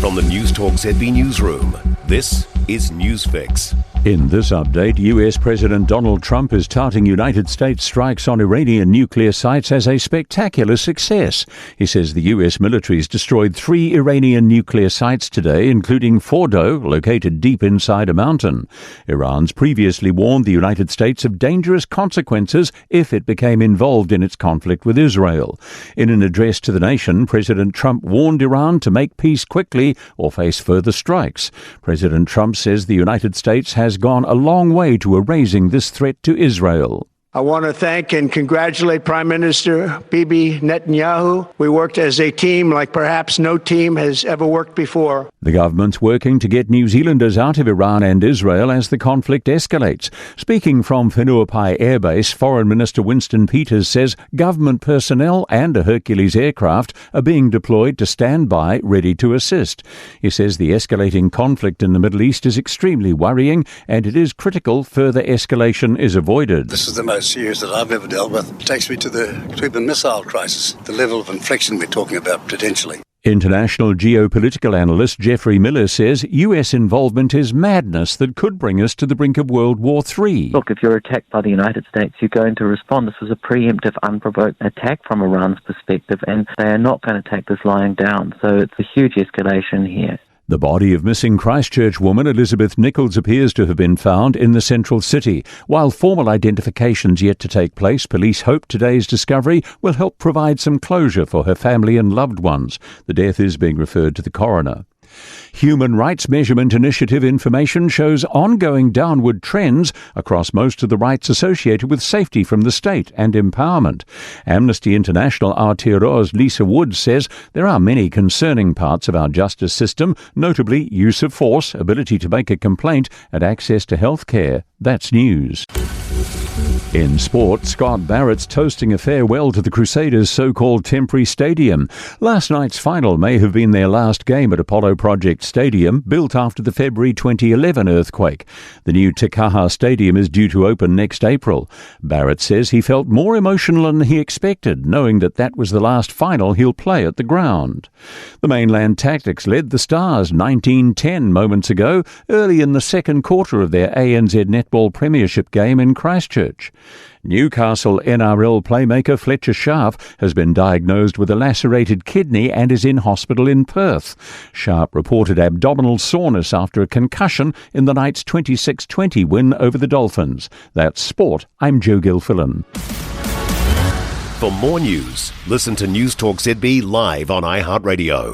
From the Newstalk ZB newsroom, this is Newsfix. In this update, US President Donald Trump is touting United States strikes on Iranian nuclear sites as a spectacular success. He says the US military's destroyed 3 Iranian nuclear sites today, including Fordo, located deep inside a mountain. Iran's previously warned the United States of dangerous consequences if it became involved in its conflict with Israel. In an address to the nation, President Trump warned Iran to make peace quickly or face further strikes. President Trump says the United States has gone a long way to erasing this threat to Israel. I want to thank and congratulate Prime Minister Bibi Netanyahu. We worked as a team like perhaps no team has ever worked before. The government's working to get New Zealanders out of Iran and Israel as the conflict escalates. Speaking from Whenuapai Air Base, Foreign Minister Winston Peters says government personnel and a Hercules aircraft are being deployed to stand by, ready to assist. He says the escalating conflict in the Middle East is extremely worrying and it is critical further escalation is avoided. This is the most serious that I've ever dealt with. It takes me to the Cuban Missile Crisis, the level of inflection we're talking about potentially. International geopolitical analyst Jeffrey Miller says US involvement is madness that could bring us to the brink of World War III. Look, if you're attacked by the United States, you're going to respond. This was a preemptive, unprovoked attack from Iran's perspective, and they are not going to take this lying down. So it's a huge escalation here. The body of missing Christchurch woman Elizabeth Nichols appears to have been found in the central city. While formal identification's yet to take place, police hope today's discovery will help provide some closure for her family and loved ones. The death is being referred to the coroner. Human Rights Measurement Initiative information shows ongoing downward trends across most of the rights associated with safety from the state and empowerment. Amnesty International Aotearoa's Lisa Wood says there are many concerning parts of our justice system, notably use of force, ability to make a complaint, and access to health care. That's news. In sport, Scott Barrett's toasting a farewell to the Crusaders' so-called temporary stadium. Last night's final may have been their last game at Apollo Project Stadium, built after the February 2011 earthquake. The new Tikaha Stadium is due to open next April. Barrett says he felt more emotional than he expected, knowing that was the last final he'll play at the ground. The Mainland Tactics led the Stars 19-10 moments ago, early in the second quarter of their ANZ Netball Premiership game in Christchurch. Newcastle NRL playmaker Fletcher Sharp has been diagnosed with a lacerated kidney and is in hospital in Perth. Sharp reported abdominal soreness after a concussion in the Knights' 26-20 win over the Dolphins. That's sport. I'm Joe Gilfillan. For more news, listen to Newstalk ZB live on iHeartRadio.